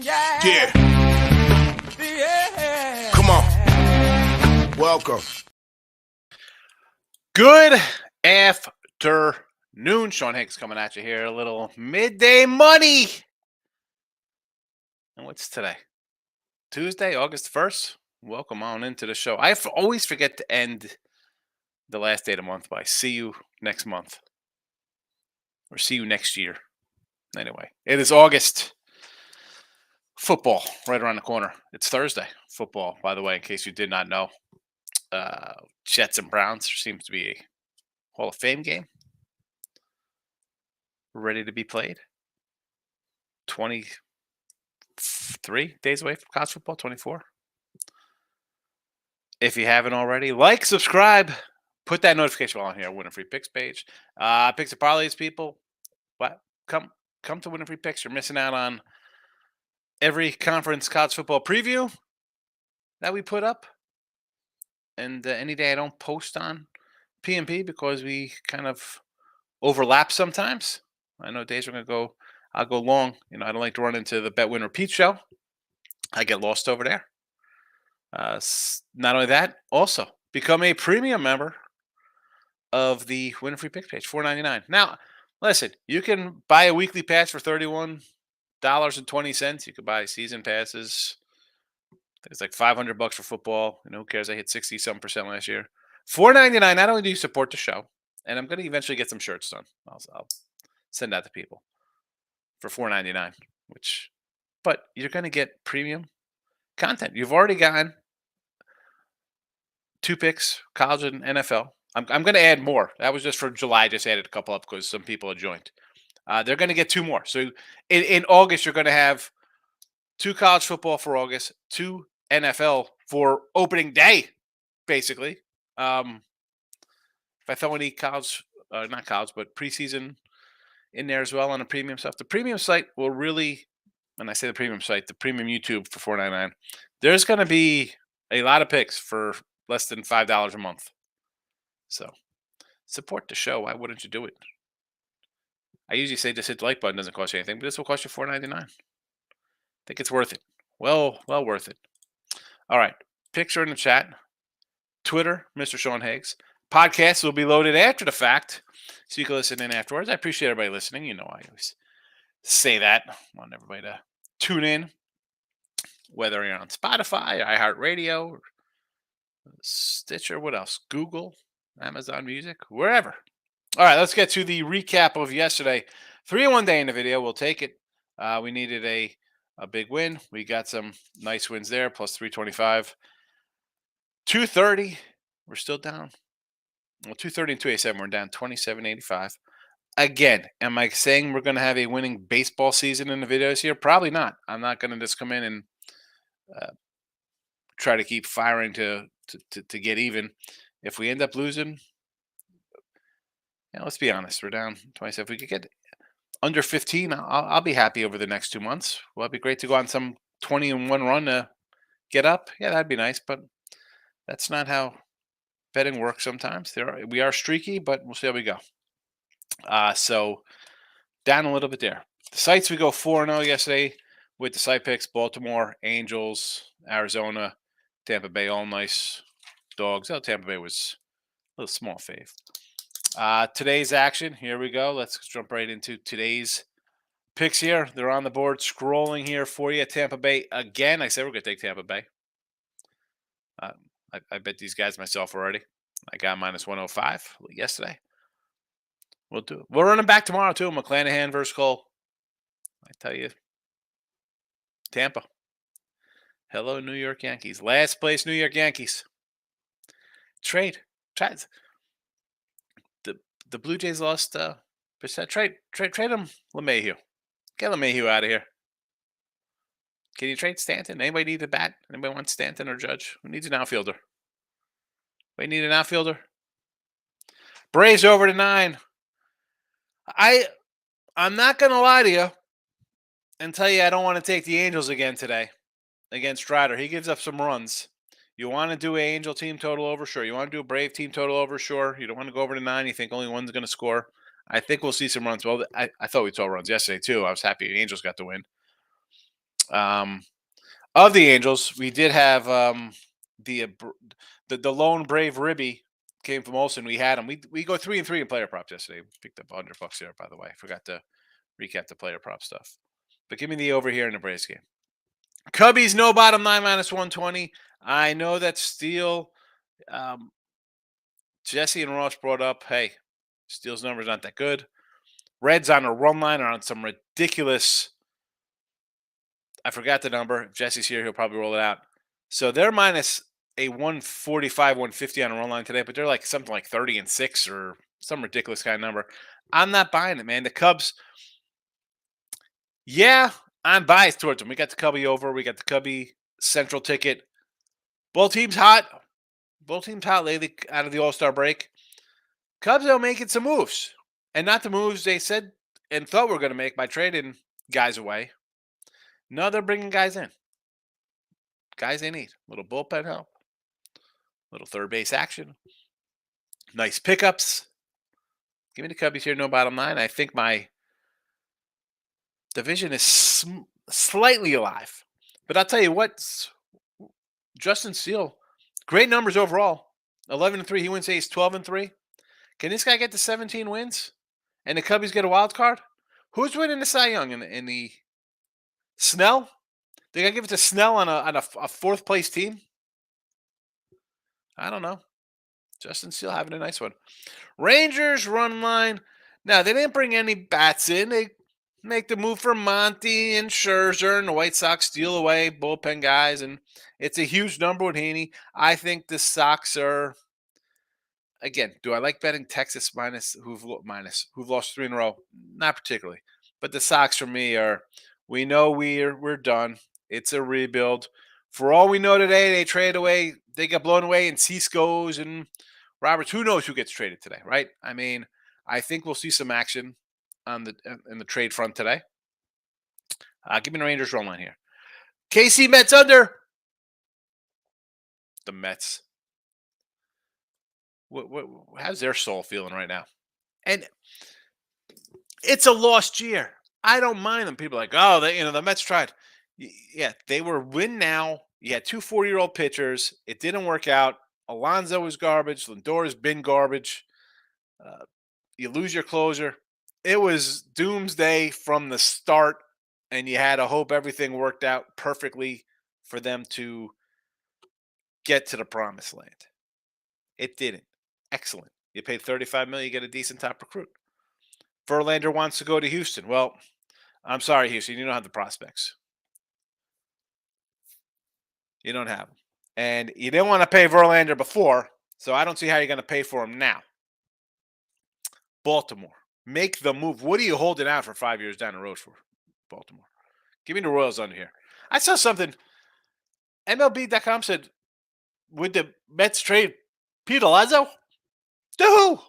Yeah. Come on. Welcome. Good afternoon. Sean Higgs coming at you here. A little midday money. And what's today? Tuesday, August 1st. Welcome on into the show. I always forget to end the last day of the month by see you next month. Or see you next year. Anyway, it is August. Football right around the corner. It's Thursday. Football, by the way, in case you did not know. Jets and Browns seems to be a Hall of Fame game. Ready to be played. 23 days away from college football, 24. If you haven't already, like, subscribe, put that notification bell on here. Winning Free Picks page. Picks and parlays, people. What? Come to Winning Free Picks. You're missing out on every conference college football preview that we put up. And any day I don't post on PMP because we kind of overlap sometimes. I know days are going to go, I'll go long. I don't like to run into the Bet Win Repeat show. I get lost over there. Not only that, also become a premium member of the Winning Free Picks page, $4.99. Now, listen, you can buy a weekly pass for $31.20. You could buy season passes. It's like $500 for football. Who cares? I hit 60-something% last year. $4.99. Not only do you support the show, and I'm going to eventually get some shirts done. I'll send that to people for $4.99. But you're going to get premium content. You've already gotten 2 picks, college and NFL. I'm going to add more. That was just for July. I just added a couple up because some people had joined. They're going to get 2 more. So in August, you're going to have 2 college football for August, 2 NFL for opening day, basically. If I throw any college, not college, but preseason in there as well on the premium stuff, the premium site will really, when I say the premium site, the premium YouTube for $4.99, there's going to be a lot of picks for less than $5 a month. So support the show. Why wouldn't you do it? I usually say just hit the like button. Doesn't cost you anything, but this will cost you $4.99. I think it's worth it. Well worth it. All right. Picks are in the chat. Twitter, Mr. Sean Higgs. Podcasts will be loaded after the fact, so you can listen in afterwards. I appreciate everybody listening. I always say that. I want everybody to tune in, whether you're on Spotify, iHeartRadio, or Stitcher, what else? Google, Amazon Music, wherever. All right, let's get to the recap of yesterday. 3-1 day in the video. We'll take it. We needed a big win. We got some nice wins there, plus 325. 230, we're still down. Well, 230 and 287, we're down 27.85. Again, am I saying we're going to have a winning baseball season in the videos here? Probably not. I'm not going to just come in and try to keep firing to get even. If we end up losing, let's be honest, we're down 27. If we could get under 15, I'll be happy over the next 2 months. Well, it'd be great to go on some 20-1 run to get up. Yeah, that'd be nice, but that's not how betting works sometimes. We are streaky, but we'll see how we go. So down a little bit there. The sites, we go 4-0 yesterday with the site picks: Baltimore, Angels, Arizona, Tampa Bay, all nice dogs. Oh, Tampa Bay was a little small fave. Today's action, here we go. Let's jump right into today's picks here. They're on the board, scrolling here for you. Tampa Bay again. I said we're going to take Tampa Bay. I bet these guys myself already. I got minus 105 yesterday. We'll do it. We're running back tomorrow, too. McClanahan versus Cole. I tell you, Tampa. Hello, New York Yankees. Last place, New York Yankees. Trade. The Blue Jays lost percent. Trade him, LeMahieu. Get LeMahieu out of here. Can you trade Stanton? Anybody need a bat? Anybody want Stanton or Judge? Who needs an outfielder? We need an outfielder. Braves over to 9. I'm not going to lie to you and tell you I don't want to take the Angels again today against Strider. He gives up some runs. You want to do an Angel team total over? Sure. You want to do a Brave team total over? Sure. You don't want to go over to 9. You think only one's going to score? I think we'll see some runs. Well, I thought we saw runs yesterday, too. I was happy the Angels got the win. Um, of the Angels, we did have the, uh, br- the lone brave Ribby came from Olsen. We had him. We go 3-3 in player props yesterday. Picked up $100 there, by the way. Forgot to recap the player prop stuff. But give me the over here in the Braves game. Cubbies no bottom line -120. I know that Steele, um, Jesse and Ross brought up. Hey, Steele's numbers not that good. Reds on a run line are on some ridiculous. I forgot the number. If Jesse's here, he'll probably roll it out. So they're minus a 145, 150 on a run line today, but they're like something like 30-6 or some ridiculous kind of number. I'm not buying it, man. The Cubs, yeah, I'm biased towards them. We got the Cubby over. We got the Cubby Central ticket. Both teams hot. Both teams hot lately out of the All-Star break. Cubs are making some moves. And not the moves they said and thought we were going to make by trading guys away. No, they're bringing guys in. Guys they need. A little bullpen help. Little third base action. Nice pickups. Give me the Cubbies here, no bottom line. I think my division is slightly alive. But I'll tell you what, Justin Steele, great numbers overall. 11-3. He wins ace 12-3. Can this guy get to 17 wins? And the Cubbies get a wild card? Who's winning the Cy Young in the Snell? They gotta give it to Snell on a fourth place team? I don't know. Justin Steele having a nice one. Rangers run line. Now they didn't bring any bats in. They make the move for Monty and Scherzer, and the White Sox steal away bullpen guys, and it's a huge number with Heaney. I think the Sox are. Again, do I like betting Texas who've lost 3 in a row? Not particularly, but the Sox for me are. We know we're done. It's a rebuild. For all we know today, they trade away. They got blown away in Cisco's and Roberts. Who knows who gets traded today, right? I mean, I think we'll see some action on in the trade front today. Give me the Rangers run line here. KC Mets under. The Mets. How's their soul feeling right now? And it's a lost year. I don't mind them. People are like, oh, the Mets tried. Yeah, they were win now. You had 2 40-year-old pitchers. It didn't work out. Alonso was garbage. Lindor's been garbage. You lose your closer. It was doomsday from the start, and you had to hope everything worked out perfectly for them to get to the promised land. It didn't. Excellent. You paid $35 million, you get a decent top recruit. Verlander wants to go to Houston. Well, I'm sorry, Houston. You don't have the prospects. You don't have them. And you didn't want to pay Verlander before, so I don't see how you're going to pay for him now. Baltimore. Make the move. What are you holding out for 5 years down the road for Baltimore? Give me the Royals under here. I saw something. MLB.com said, would the Mets trade Pete Alonso? To who?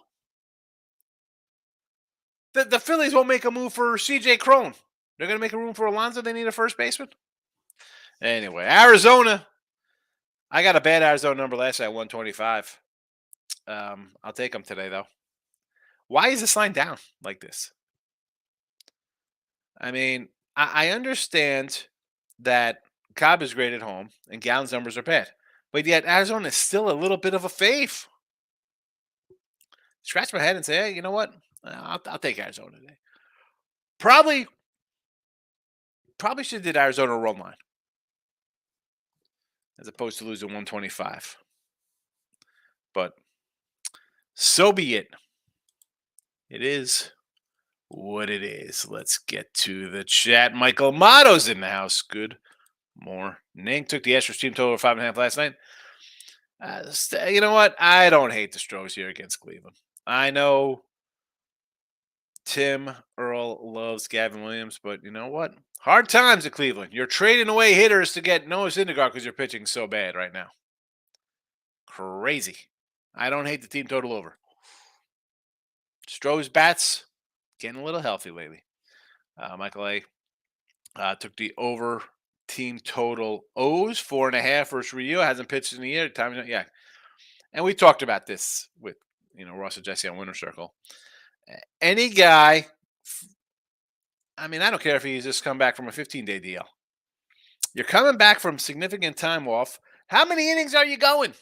The Phillies won't make a move for C.J. Cron. They're going to make a room for Alonso. They need a first baseman. Anyway, Arizona. I got a bad Arizona number last night, 125. I'll take them today, though. Why is this line down like this? I mean, I understand that Cobb is great at home and Gallon's numbers are bad. But yet Arizona is still a little bit of a fave. Scratch my head and say, hey, you know what? I'll take Arizona today. Probably should have did Arizona run line as opposed to losing 125. But so be it. It is what it is. Let's get to the chat. Michael Motto's in the house. Good morning. Took the Astros team total of 5.5 last night. You know what? I don't hate the Stros here against Cleveland. I know Tim Earl loves Gavin Williams, but you know what? Hard times at Cleveland. You're trading away hitters to get Noah Syndergaard because you're pitching so bad right now. Crazy. I don't hate the team total over. Stros bats getting a little healthy lately. Michael A. Took the over team total O's 4.5 versus Rio. Hasn't pitched in a year. Yeah. And we talked about this with Ross and Jesse on Winter Circle. Any guy, I mean, I don't care if he's just come back from a 15-day deal. You're coming back from significant time off. How many innings are you going?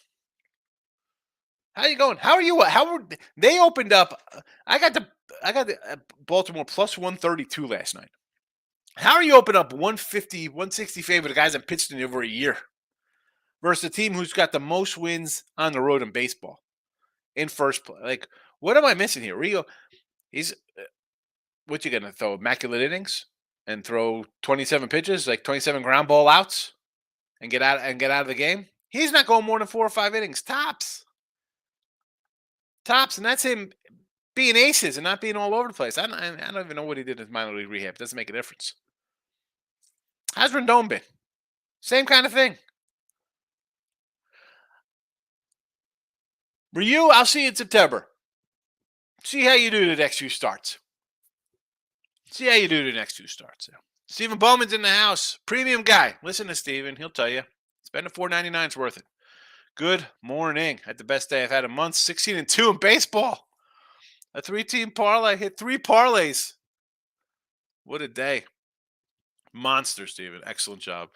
How are you going? How are you? How are they opened up? I got the Baltimore plus 132 last night. How are you open up 150, 160 favorite the guys that pitched in over a year versus a team who's got the most wins on the road in baseball in first place? Like, what am I missing here? Rio, he's what you gonna throw immaculate innings and throw 27 pitches, like 27 ground ball outs, and get out of the game? He's not going more than 4 or 5 innings tops, tops, and that's him being aces and not being all over the place. I don't even know what he did in his minor league rehab. It doesn't make a difference. How's Rendon been? Same kind of thing. Ryu, I'll see you in September. See how you do the next few starts. Stephen Bowman's in the house. Premium guy. Listen to Stephen. He'll tell you. Spending $4.99 is worth it. Good morning. Had the best day I've had in months. 16-2 in baseball. A 3-team parlay. Hit 3 parlays. What a day. Monster, Stephen. Excellent job.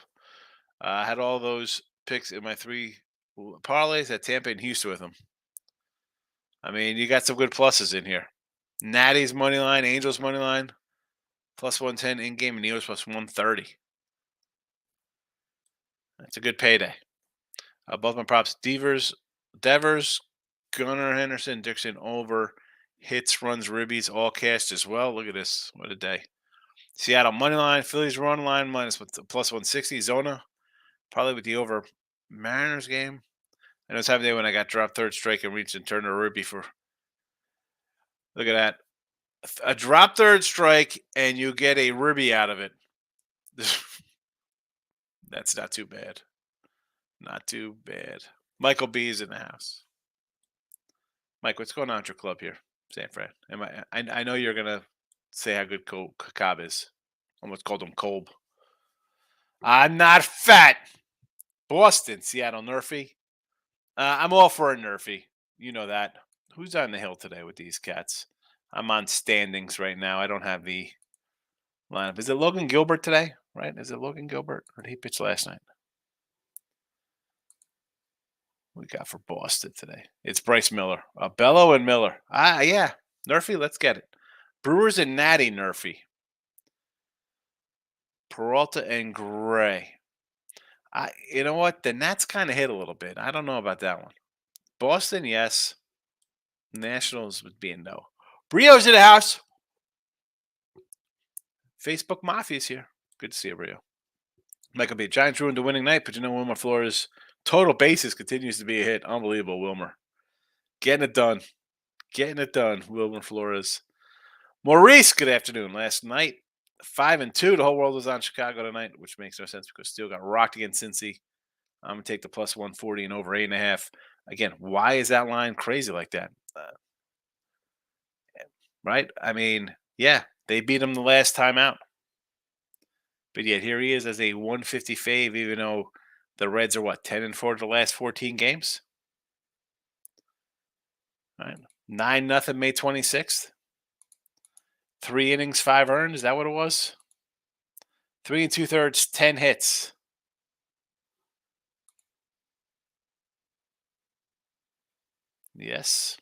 I had all those picks in my 3 parlays at Tampa and Houston with them. I mean, you got some good pluses in here. Natty's money line, Angels money line, plus 110 in game, and Neos plus 130. That's a good payday. Both my props: Devers, Gunnar Henderson, Dixon over, hits, runs, ribbies, all cashed as well. Look at this. What a day. Seattle money line, Phillies run line minus plus 160. Zona, probably with the over Mariners game. I know it's happened when I got dropped third strike and reached and turned a ribby for. Look at that. A drop third strike and you get a ribby out of it. That's not too bad. Not too bad. Michael B is in the house. Mike, what's going on at your club here, San Fran? I know you're gonna say how good Cobb is. Almost called him Kolb. I'm not fat. Boston, Seattle, Nerfy. I'm all for a Nerfy. You know that. Who's on the hill today with these cats? I'm on standings right now. I don't have the lineup. Is it Logan Gilbert today? Right? Is it Logan Gilbert? Or did he pitch last night? What we got for Boston today? It's Bryce Miller. Bello and Miller. Yeah. Nerfy, let's get it. Brewers and Natty Nerfy. Peralta and Gray. You know what? The Nats kind of hit a little bit. I don't know about that one. Boston, yes. Nationals would be a no. Brio's in the house. Facebook Mafia's here. Good to see you, Brio. Michael B. Giants ruined the winning night, but Wilmer Flores' total bases continues to be a hit. Unbelievable, Wilmer. Getting it done. Wilmer Flores. Maurice, good afternoon. Last night, 5-2. The whole world was on Chicago tonight, which makes no sense because Steele got rocked against Cincy. I'm going to take the plus 140 and over 8.5. Again, why is that line crazy like that? Right? I mean, yeah, they beat him the last time out. But yet here he is as a 150 fave, even though the Reds are 10-4 the last 14 games? All right. 9-0 May 26th. 3 innings, 5 earned. Is that what it was? 3 2/3, 10 hits. Yes,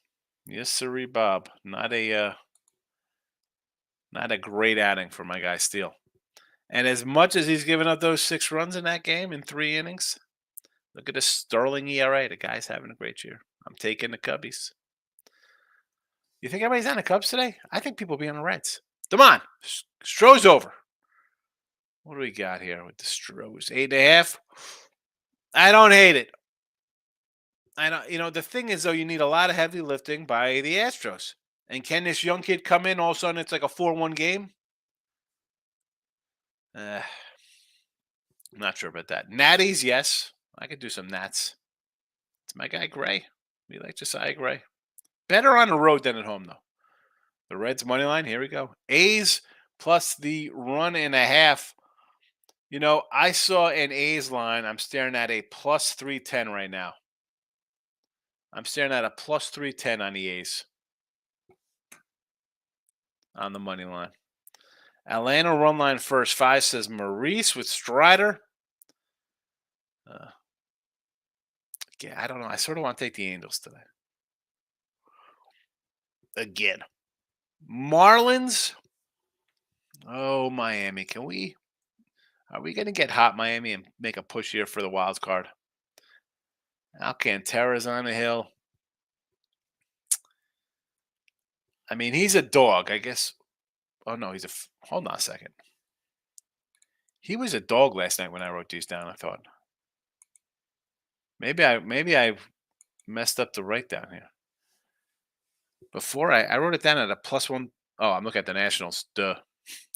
sirree, Bob. Not a great outing for my guy Steele. And as much as he's given up those 6 runs in that game in 3 innings, look at the sterling ERA. The guy's having a great year. I'm taking the Cubbies. You think everybody's on the Cubs today? I think people will be on the Reds. Come on. Stroh's over. What do we got here with the Stros? 8.5. I don't hate it. I don't. The thing is, though, you need a lot of heavy lifting by the Astros. And can this young kid come in? All of a sudden, it's like a 4-1 game. I'm not sure about that. Natties, yes. I could do some Nats. It's my guy Gray. We like Josiah Gray. Better on the road than at home, though. The Reds money line. Here we go. A's plus the 1.5. I saw an A's line. I'm staring at a plus 310 right now. I'm staring at a plus 310 on the A's. On the money line. Atlanta run line first. 5 says Maurice with Strider. Uh, yeah, I don't know. I sort of want to take the Angels today. Again. Marlins. Oh, Miami. Are we going to get hot, Miami, and make a push here for the wild card? Alcantara's on the hill. I mean, he's a dog, I guess. Oh, no, hold on a second. He was a dog last night when I wrote these down, I thought. Maybe I messed up the write down here. Before I wrote it down at a +1. Oh, I'm looking at the Nationals. Duh.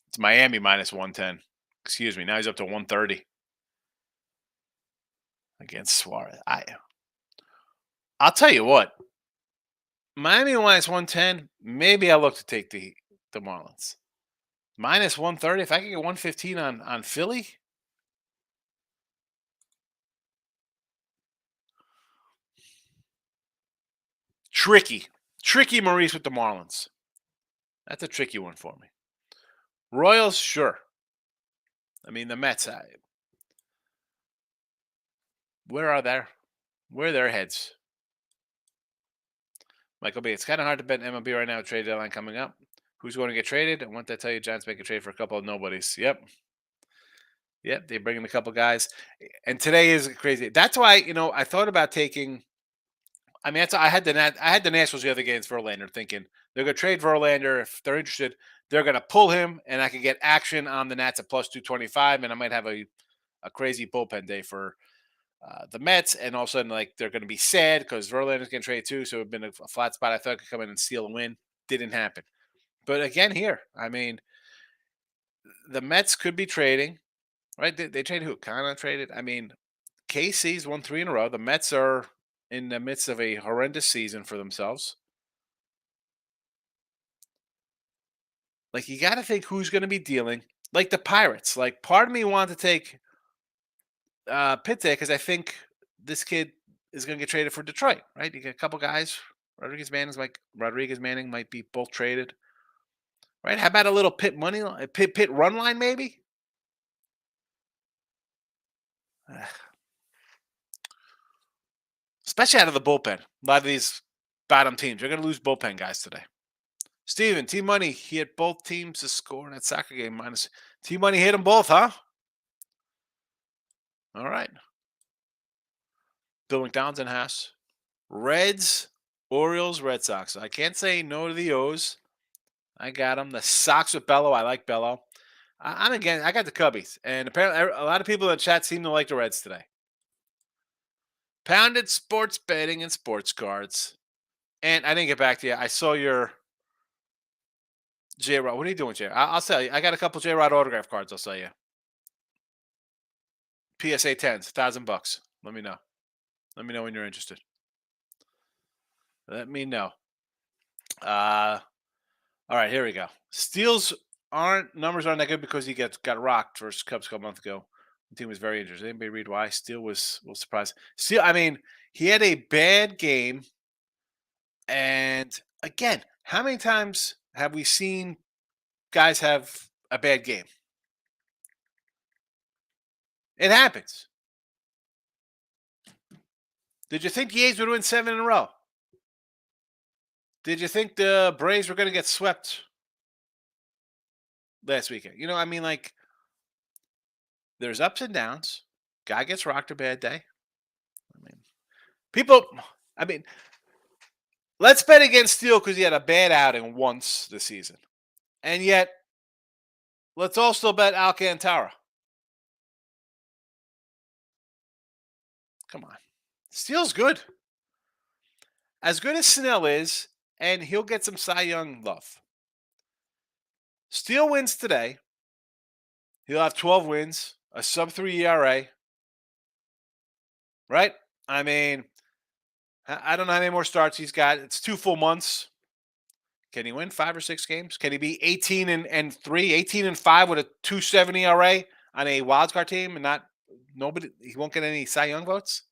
It's Miami -110. Excuse me. Now he's up to 130 against Suarez. I'll tell you what. Miami -110. Maybe I look to take the Marlins. -130. If I can get 115 on Philly. Tricky Maurice with the Marlins. That's a tricky one for me. Royals, sure. I mean, the Mets. Where are their heads? Michael B. It's kind of hard to bet MLB right now. Trade deadline coming up. Who's going to get traded? And what I tell you, Giants make a trade for a couple of nobodies. Yep. They bring in a couple guys. And today is crazy. That's why, I thought about taking. I mean, I had the Nationals the other game for Verlander, thinking they're going to trade Verlander if they're interested. They're going to pull him, and I could get action on the Nats at +225, and I might have a crazy bullpen day for the Mets. And all of a sudden, like, they're going to be sad because Verlander's going to trade too. So it's been a flat spot. I thought I could come in and steal a win. Didn't happen. But again, here, I mean, the Mets could be trading, right? They traded who? Kind of traded. I mean, KC's won 3 in a row. The Mets are in the midst of a horrendous season for themselves. Like, you got to think who's going to be dealing. Like the Pirates. Like, part of me wanted to take Pitt there because I think this kid is going to get traded for Detroit, right? You get a couple guys. Rodriguez Manning might be both traded, right? How about a little Pitt money, Pitt run line, maybe? Especially out of the bullpen. A lot of these bottom teams, they're going to lose bullpen guys today. Steven, T Money, he hit both teams to score in that soccer game minus. T Money hit them both, huh? All right. Bill McDonald's in house. Reds, Orioles, Red Sox. I can't say no to the O's. I got them. The Sox with Bello. I like Bello. I'm again. I got the Cubbies, and apparently a lot of people in the chat seem to like the Reds today. Pounded sports betting and sports cards. And I didn't get back to you. I saw your J Rod. What are you doing, J? I'll sell you. I got a couple J Rod autograph cards. I'll sell you. PSA 10s, $1,000. Let me know. Let me know when you're interested. Let me know. All right, here we go. Steals numbers aren't that good because he got rocked versus Cubs a couple months ago. The team was very injured. Anybody read why? Steele was surprised. Steele, I mean, he had a bad game. And again, how many times have we seen guys have a bad game? It happens. Did you think the A's would win 7 in a row? Did you think the Braves were going to get swept last weekend? I mean, like, there's ups and downs. Guy gets rocked a bad day. I mean, let's bet against Steele because he had a bad outing once this season. And yet, let's also bet Alcantara. Come on. Steele's good. As good as Snell is, and he'll get some Cy Young love. Steele wins today. He'll have 12 wins, a sub-3 ERA. Right? I mean, I don't know how many more starts he's got. It's 2 full months. Can he win 5 or 6 games? Can he be 18-3, 18-5 with a 2.70 ERA on a wildcard team and he won't get any Cy Young votes?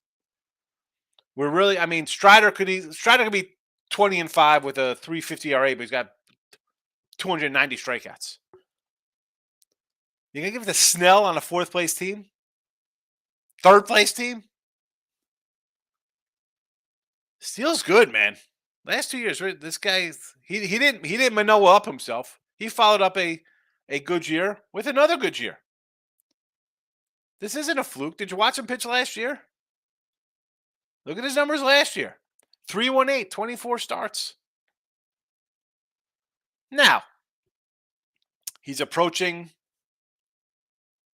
Strider could be 20-5 with a 3.50 ERA, but he's got 290 strikeouts. You're gonna give it to Snell on a 4th place team? Third place team. Steele's good, man. Last 2 years, right, this guy he didn't Manoa up himself. He followed up a good year with another good year. This isn't a fluke. Did you watch him pitch last year? Look at his numbers last year. 318, 24 starts. Now, he's approaching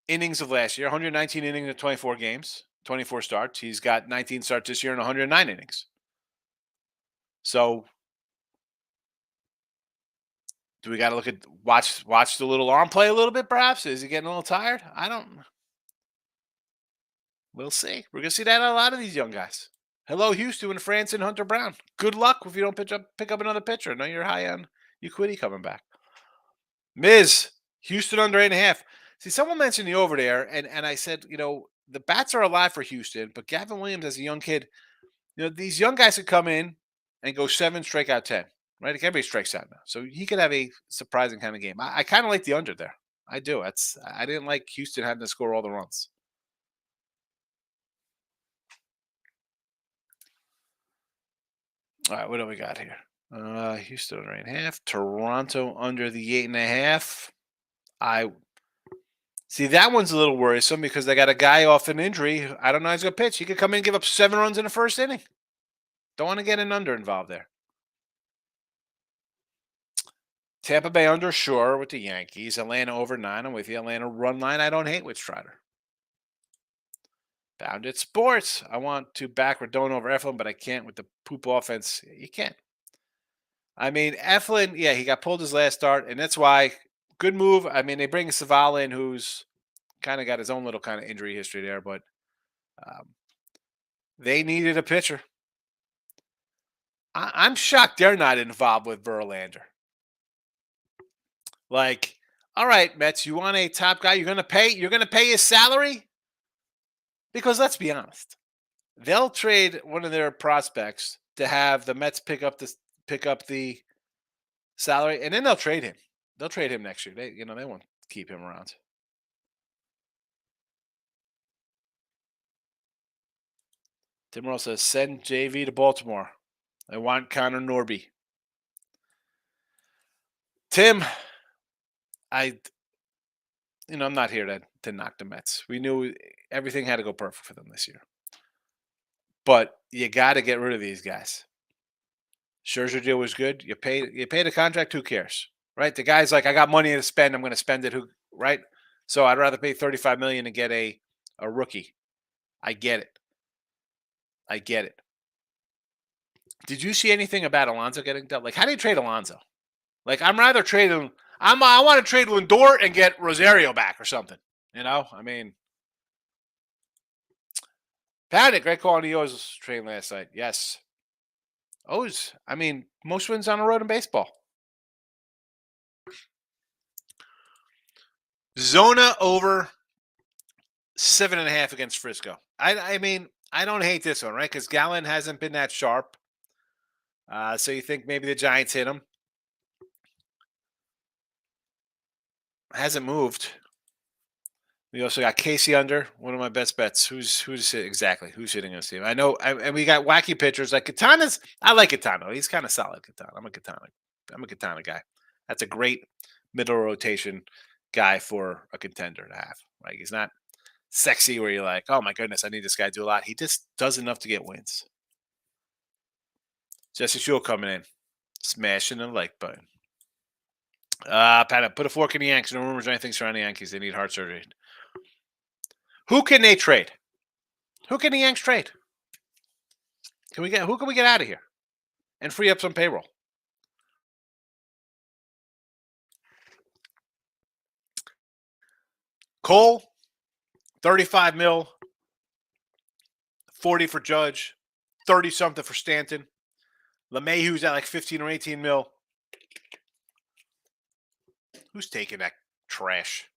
innings of last year, 119 innings in 24 games, 24 starts. He's got 19 starts this year and 109 innings. So, do we got to look at watch the little arm play a little bit? Perhaps is he getting a little tired? I don't. We'll see. We're gonna see that out of a lot of these young guys. Hello, Houston and France and Hunter Brown. Good luck if you don't pick up another pitcher. I know you're high on Uquiddy coming back. Miz, Houston under 8.5. See, someone mentioned the over there, and I said, the bats are alive for Houston, but Gavin Williams as a young kid, these young guys could come in and go 7, strike out 10, right? Like everybody strikes out now. So he could have a surprising kind of game. I kind of like the under there. I do. I didn't like Houston having to score all the runs. All right, what do we got here? Houston under 8.5. Toronto under the 8.5. I see that one's a little worrisome because they got a guy off an injury. I don't know how he's going to pitch. He could come in and give up 7 runs in the first inning. Don't want to get an under involved there. Tampa Bay under, sure, with the Yankees. Atlanta over 9. I'm with you. Atlanta run line. I don't hate with Strider. Bounded Sports. I want to back Rodon over Eflin, but I can't with the poop offense. You can't. I mean, Eflin, yeah, he got pulled his last start, and that's why good move. I mean, they bring Saval in, who's kind of got his own little kind of injury history there, but they needed a pitcher. I'm shocked they're not involved with Verlander. Like, all right, Mets, you want a top guy? You're gonna pay his salary? Because let's be honest, they'll trade one of their prospects to have the Mets pick up the salary, and then they'll trade him. They'll trade him next year. They won't keep him around. Tim Rowe says, send JV to Baltimore. I want Connor Norby. Tim, I'm not here to knock the Mets. We knew everything had to go perfect for them this year. But you got to get rid of these guys. Scherzer deal was good. You pay the contract, who cares? Right? The guy's like, I got money to spend, I'm going to spend it. Right? So I'd rather pay $35 million and get a rookie. I get it. Did you see anything about Alonso getting done? Like, how do you trade Alonso? Like, I'm rather trading. I want to trade Lindor and get Rosario back or something. I mean, Panic, great call on the O's train last night. Yes. O's, I mean, most wins on the road in baseball. Zona over 7.5 against Frisco. I mean, I don't hate this one, right? Because Gallen hasn't been that sharp. So you think maybe the Giants hit him. Hasn't moved. We also got Casey under, one of my best bets. Who's hitting this team? I know, and we got wacky pitchers like Katana's. I like Katana. He's kind of solid. Katana. I'm a Katana guy. That's a great middle rotation guy for a contender to have. Like, he's not sexy where you're like, oh my goodness, I need this guy to do a lot. He just does enough to get wins. Jesse Shule coming in, smashing the like button. Pat, put a fork in the Yankees. No rumors or anything surrounding the Yankees. They need heart surgery. Who can they trade? Who can the Yanks trade? Who can we get out of here and free up some payroll? Cole, 35 mil, 40 for Judge, 30 something for Stanton. LeMahieu's at like 15 or 18 mil. Who's taking that trash?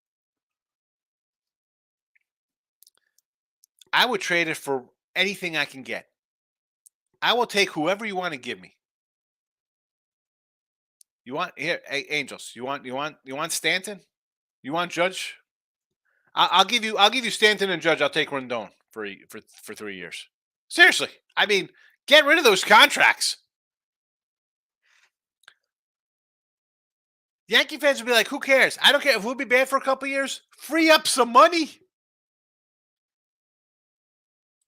I would trade it for anything I can get. I will take whoever you want to give me. You want here, hey, Angels? You want Stanton? You want Judge? I'll give you Stanton and Judge. I'll take Rendon for 3 years. Seriously. I mean, get rid of those contracts. Yankee fans would be like, who cares? I don't care if we'll be bad for a couple years. Free up some money.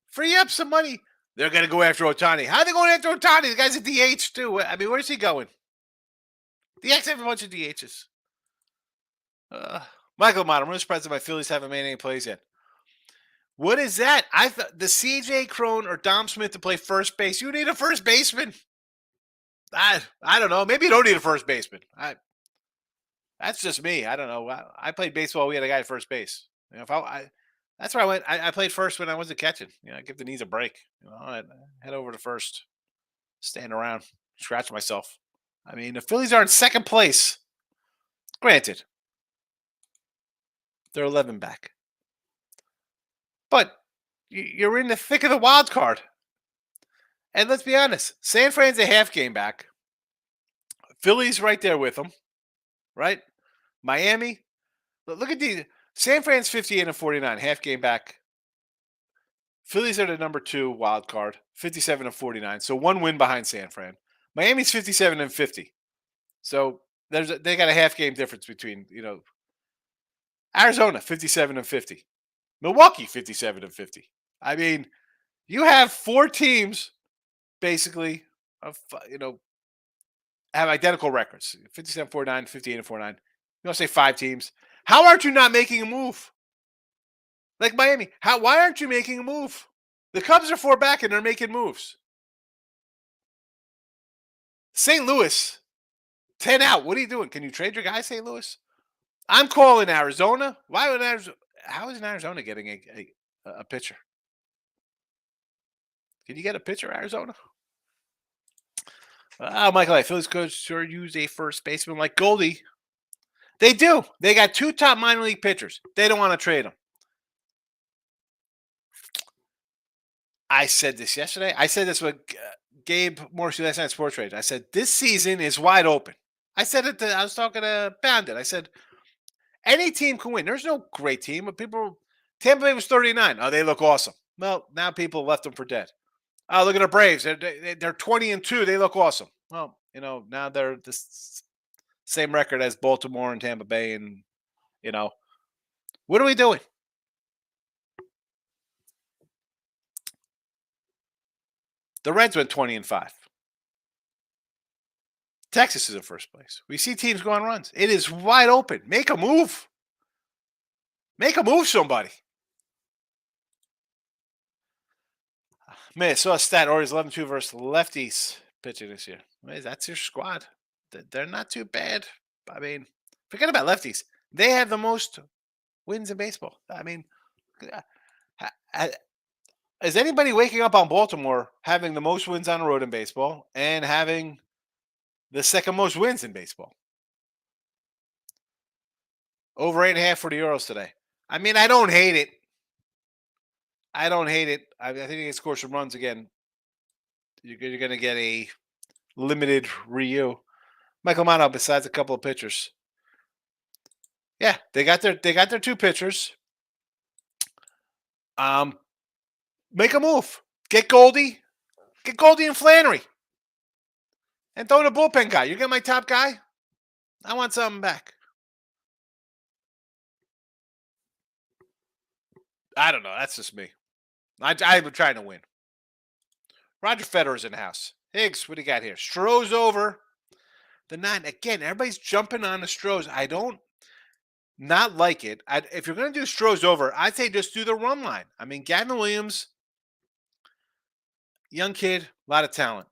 Free up some money. They're going to go after Ohtani. How are they going after Ohtani? The guy's a DH too. I mean, where's he going? The Yankees have a bunch of DHs. Michael Mott, I'm really surprised that my Phillies haven't made any plays yet. What is that? I thought the CJ Crone or Dom Smith to play first base. You need a first baseman. I don't know. Maybe you don't need a first baseman. That's just me. I don't know. I played baseball. We had a guy at first base. You know, that's where I went. I played first when I wasn't catching. You know, I give the knees a break. You know, I'd head over to first, stand around, scratch myself. I mean, the Phillies are in second place. Granted, they're 11 back, but you're in the thick of the wild card. And let's be honest, San Fran's a half game back. Phillies right there with them, right? Miami, look at these. San Fran's 58 and 49, half game back. Phillies are the number 2 wild card, 57 and 49. So 1 win behind San Fran. Miami's 57 and 50. So they got a half game difference between, Arizona 57 and 50. Milwaukee 57 and 50. I mean, you have 4 teams basically have identical records. 57 49, 58 and 49. You want to say 5 teams. How aren't you not making a move? Like Miami, why aren't you making a move? The Cubs are 4 back and they're making moves. St. Louis, 10 out. What are you doing? Can you trade your guy, St. Louis? I'm calling Arizona. Why would Arizona? How is Arizona getting a pitcher? Can you get a pitcher, Arizona? Michael, Phillies could sure use a first baseman like Goldie. They do. They got 2 top minor league pitchers. They don't want to trade them. I said this yesterday. I said this with Gabe Morrissey last night at Sports Trade. I said, this season is wide open. I said it. I was talking to Bounded. I said, any team can win. There's no great team, but Tampa Bay was 39. Oh, they look awesome. Well, now people left them for dead. Oh, look at the Braves. They're 20 and 2. They look awesome. Well, now they're the same record as Baltimore and Tampa Bay. And, what are we doing? The Reds went 20 and 5. Texas is in first place. We see teams go on runs. It is wide open. Make a move. Make a move, somebody. Man, I saw a stat. Orioles 11-2 versus lefties pitching this year. That's your squad. They're not too bad. I mean, forget about lefties. They have the most wins in baseball. I mean, is anybody waking up on Baltimore having the most wins on the road in baseball and having the second most wins in baseball? Over 8.5 for the Orioles today. I mean, I don't hate it. I think they can score some runs again. You're going to get a limited Ryu. Michael Mano, besides a couple of pitchers. Yeah, they got their 2 pitchers. Make a move. Get Goldie and Flannery. And throw in a bullpen guy. You get my top guy? I want something back. I don't know. That's just me. I'm trying to win. Roger Federer's in the house. Higgs, what do you got here? Stroh's over the 9. Again, everybody's jumping on the Strohs. I don't not like it. If you're going to do Stroh's over, I'd say just do the run line. I mean, Gavin Williams, young kid, a lot of talent.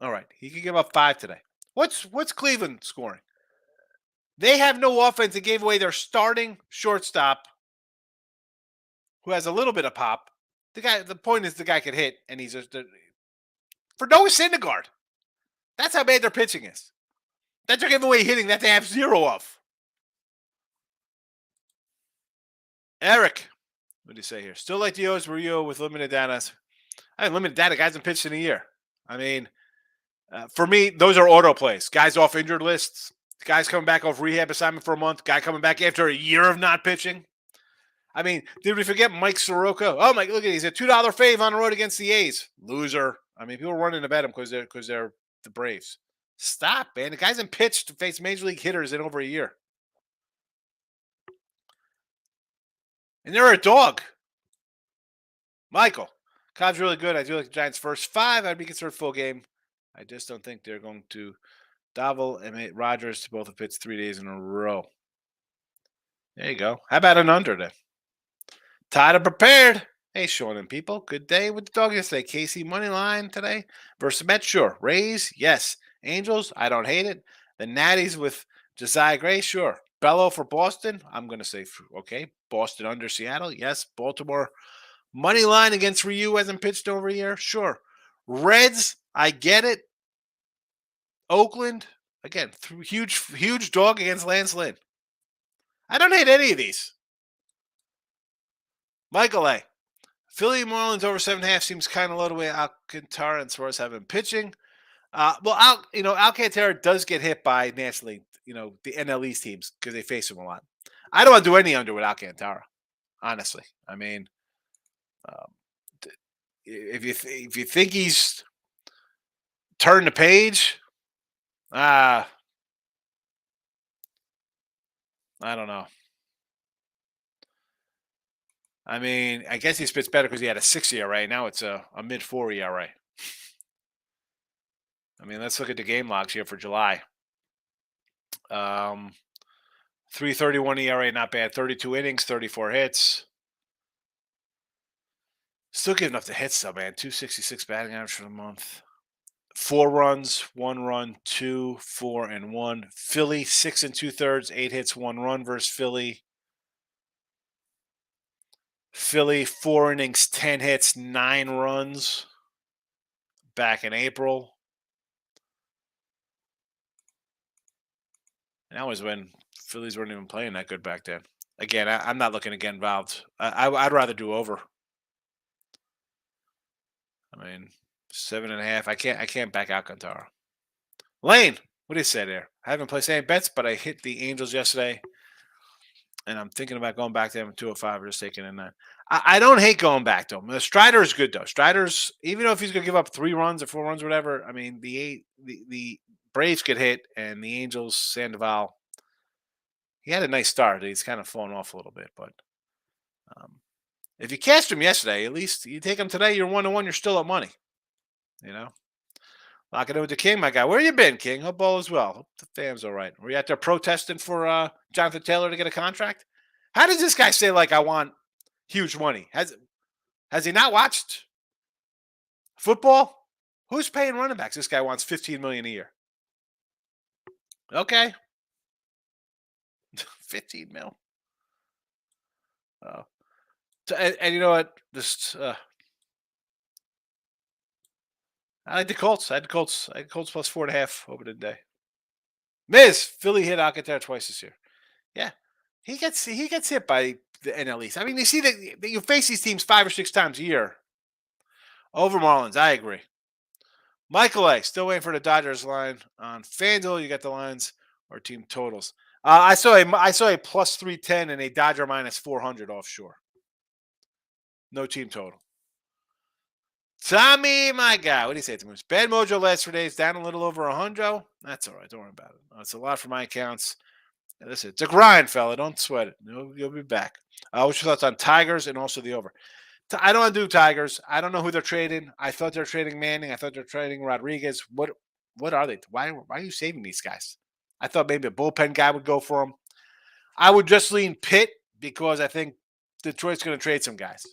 All right, he could give up 5 today. What's Cleveland scoring? They have no offense. They gave away their starting shortstop, who has a little bit of pop. The point is the guy could hit, and he's just for Noah Syndergaard. That's how bad their pitching is. That they're giving away hitting that they have 0 of. Eric, what do you say here? Still like the O's Rio with limited data. Limited data. Guys have pitched in a year. I mean, for me, those are auto plays. Guys off injured lists. Guys coming back off rehab assignment for a month. Guy coming back after a year of not pitching. I mean, did we forget Mike Soroka? Oh my, look at he's a $2 fave on the road against the A's. Loser. I mean, people are running to bet him because they're the Braves. Stop, man. The guy's in pitch to face major league hitters in over a year. And they're a dog. Michael. Cobb's really good. I do like the Giants' first 5. I'd be considered full game. I just don't think they're going to Dovell and Rogers to both have pitched 3 days in a row. There you go. How about an under then? Tied and prepared. Hey, Sean and people. Good day with the dog yesterday. Casey money line today versus Mets. Sure. Rays. Yes. Angels. I don't hate it. The Natties with Josiah Gray. Sure. Bello for Boston. I'm going to say, okay. Boston under Seattle. Yes. Baltimore money line against Ryu hasn't pitched over a year. Sure. Reds. I get it. Oakland. Again, huge dog against Lance Lynn. I don't hate any of these. Michael A. Philly Marlins over 7.5 seems kind of low the way Alcantara and Suarez have been pitching. Alcantara does get hit by nationally, the NL East teams because they face him a lot. I don't want to do any under with Alcantara, honestly. I mean, if you think he's turned the page, I don't know. I mean, I guess he spits better because he had a 6 ERA. Now it's a mid-4 ERA. I mean, let's look at the game logs here for July. 3.31 ERA, not bad. 32 innings, 34 hits. Still giving up the hits though, man. 266 batting average for the month. 4 runs, 1 run, 2, 4, and 1. Philly 6 2/3, 8 hits, 1 run versus Philly. Philly 4 innings, 10 hits, 9 runs. Back in April. And that was when Phillies weren't even playing that good back then. Again, I'm not looking to get involved. I'd rather do over. I mean, 7.5. I can't back out Alcantara. Lane, what do you say there? I haven't placed any bets, but I hit the Angels yesterday, and I'm thinking about going back to them at 205 or just taking in that. I don't hate going back to him. The Strider is good though. Strider's, even though if he's going to give up 3 runs or 4 runs, or whatever. I mean, the Braves get hit, and the Angels, Sandoval. He had a nice start. He's kind of fallen off a little bit, but if you cashed him yesterday, at least you take him today, you're 1-1. You're still at money. Lock it in with the King, my guy. Where you been, King? Hope all is well. Hope the fam's all right. Were you out there protesting for Jonathan Taylor to get a contract? How does this guy say, I want huge money? Has he not watched football? Who's paying running backs? This guy wants $15 million a year. Okay. 15 mil. And you know what? I like the Colts. I had the Colts plus 4.5 over the day. Miz, Philly hit Alcantara twice this year. Yeah. He gets hit by the NL East. I mean, you see that you face these teams 5 or 6 times a year. Over Marlins, I agree. Michael A. Still waiting for the Dodgers line on FanDuel. You got the lines or team totals. I saw a plus 310 and a Dodger minus 400 offshore. No team total. Tommy, my guy. What do you say to me? Bad mojo last 3 days, down a little over 100. That's all right. Don't worry about it. It's a lot for my accounts. Listen, it's a grind, fella. Don't sweat it. You'll be back. What's your thoughts on Tigers and also the over? I don't want to do Tigers. I don't know who they're trading. I thought they're trading Manning. I thought they're trading Rodriguez. What are they? Why are you saving these guys? I thought maybe a bullpen guy would go for them. I would just lean Pitt because I think Detroit's going to trade some guys.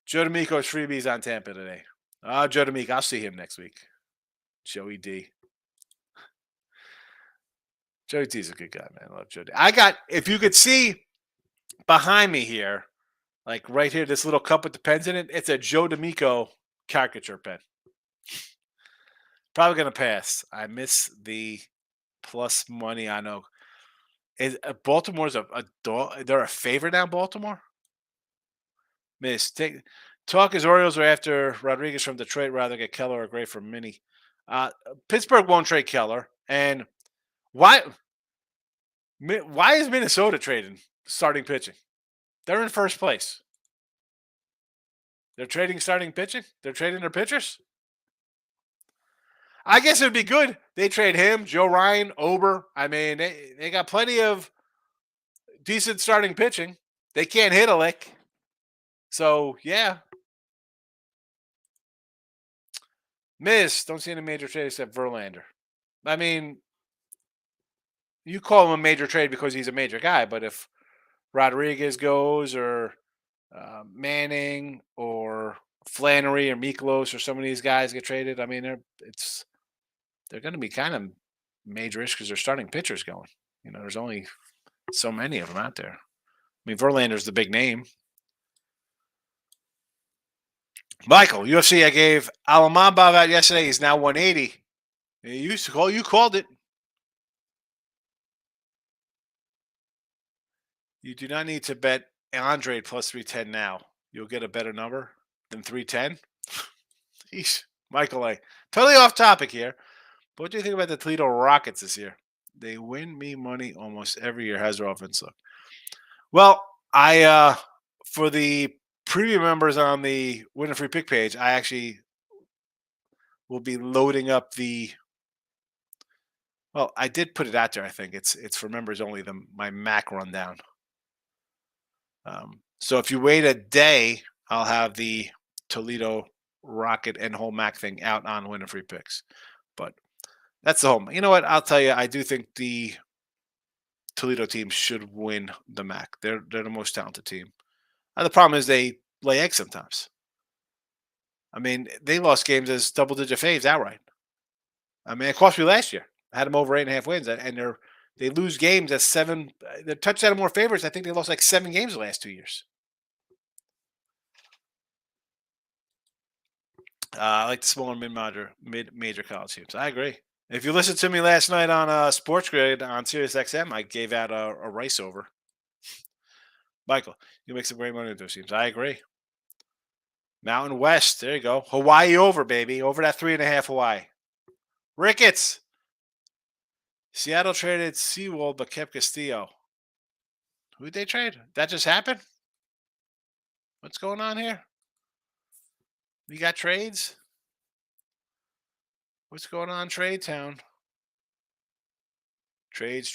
Joe D'Amico's freebies on Tampa today. Joe D'Amico. I'll see him next week. Joey D. Joey D's a good guy, man. I love Joey D. If you could see behind me here, right here, this little cup with the pens in it, it's a Joe D'Amico caricature pen. Probably going to pass. I miss the plus money. I know. Baltimore's a dog. They're a favorite now, Baltimore? Miss. Talk as Orioles are after Rodriguez from Detroit rather get Keller or Gray from Minnie. Pittsburgh won't trade Keller. And why is Minnesota trading starting pitching. They're in first place. They're trading starting pitching. They're trading their pitchers. I guess it would be good. They trade him, Joe Ryan, Ober. I mean, they got plenty of decent starting pitching. They can't hit a lick. So, yeah. Miss, don't see any major trade except Verlander. I mean, you call him a major trade because he's a major guy, but if Rodriguez goes or Manning or Flannery or Miklos or some of these guys get traded, I mean, they're going to be kind of major-ish because they're starting pitchers going. There's only so many of them out there. I mean, Verlander's the big name. Michael, UFC, I gave Alamabov out yesterday. He's now 180. You called it. You do not need to bet Andre plus 310 now. You'll get a better number than 310. Jeez, Michael, totally off topic here. But what do you think about the Toledo Rockets this year? They win me money almost every year. How's their offense look? Well, for the premium members on the Win a Free Pick page, I actually will be loading up well, I did put it out there. I think it's for members only. My Mac rundown. So if you wait a day, I'll have the Toledo Rocket and whole Mac thing out on Win a Free Picks. But that's the whole. You know what? I'll tell you. I do think the Toledo team should win the MAC. They're the most talented team. The problem is they lay eggs sometimes. I mean, they lost games as double-digit faves outright. I mean, it cost me last year. I had them over 8.5 wins, and they lose games as 7. They're touchdown more favorites. I think they lost like 7 games the last 2 years. I like the smaller mid-major college teams. I agree. If you listened to me last night on Sports Grid on Sirius XM, I gave out a Rice over. Michael, you make some great money with those teams. I agree. Mountain West, there you go. Hawaii over, baby. Over that 3.5 Hawaii. Ricketts. Seattle traded Seawold but kept Castillo. Who'd they trade? That just happened? What's going on here? We got trades? What's going on, Trade Town? Trades.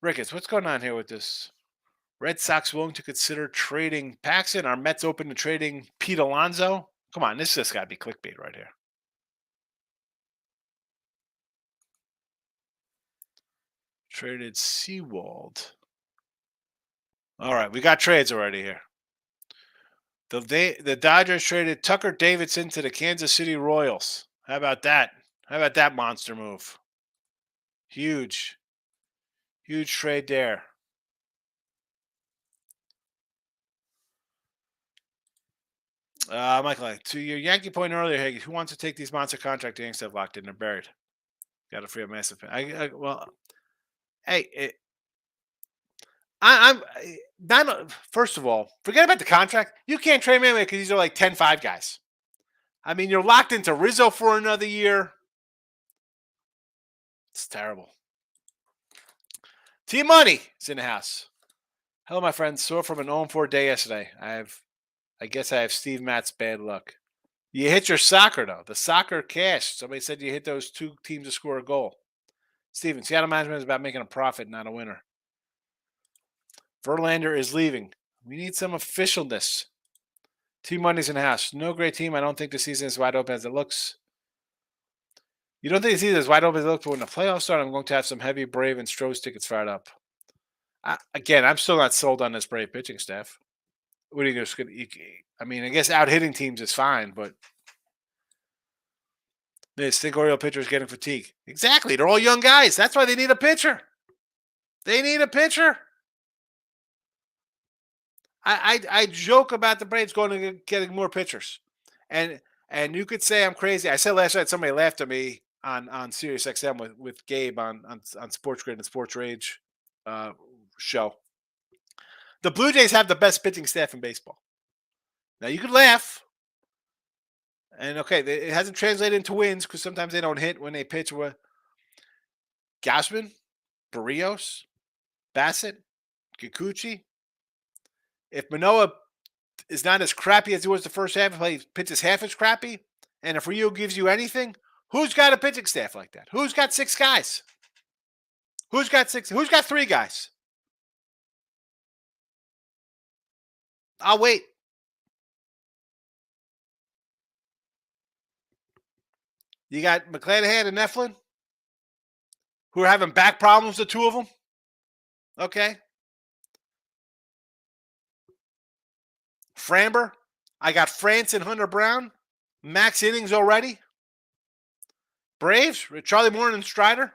Ricketts, what's going on here with this? Red Sox willing to consider trading Paxton? Are Mets open to trading Pete Alonso? Come on, this just got to be clickbait right here. Traded Seawald. All right, we got trades already here. The Dodgers traded Tucker Davidson to the Kansas City Royals. How about that? How about that monster move? Huge trade there. Michael, to your Yankee point earlier, hey, who wants to take these monster contract Yanks have locked in? They're buried. Got to free up massive. I'm not. First of all, forget about the contract. You can't trade him anyway because these are like 10-5 guys. I mean, you're locked into Rizzo for another year. It's terrible. T-Money is in the house. Hello, my friends. Sore from an 0-4 day yesterday. I guess I have Steve Matt's bad luck. You hit your soccer, though. The soccer cash. Somebody said you hit those 2 teams to score a goal. Steven, Seattle management is about making a profit, not a winner. Verlander is leaving. We need some officialness. T-Money's in the house. No great team. I don't think the season is wide open as it looks. You don't think the season is wide open as it looks, but when the playoffs start, I'm going to have some heavy Brave and Stroh's tickets fired up. Again, I'm still not sold on this Brave pitching staff. What are you going to? I mean, I guess out hitting teams is fine, but this think Oriole pitcher is getting fatigued. Exactly. They're all young guys. That's why they need a pitcher. They need a pitcher. I joke about the Braves going to getting more pitchers, and you could say I'm crazy. I said last night somebody laughed at me on Sirius XM with Gabe on Sports Grid and Sports Rage show. The Blue Jays have the best pitching staff in baseball. Now you could laugh. And okay, it hasn't translated into wins because sometimes they don't hit when they pitch with Gausman, Barrios, Bassett, Kikuchi. If Manoa is not as crappy as he was the first half, if he pitches half as crappy, and if Rio gives you anything, who's got a pitching staff like that? Who's got 6 guys? Who's got 6? Who's got 3 guys? I'll wait. You got McClanahan and Eflin, who are having back problems, the two of them. Okay. Framber. I got France and Hunter Brown. Max innings already. Braves, Charlie Morton and Strider.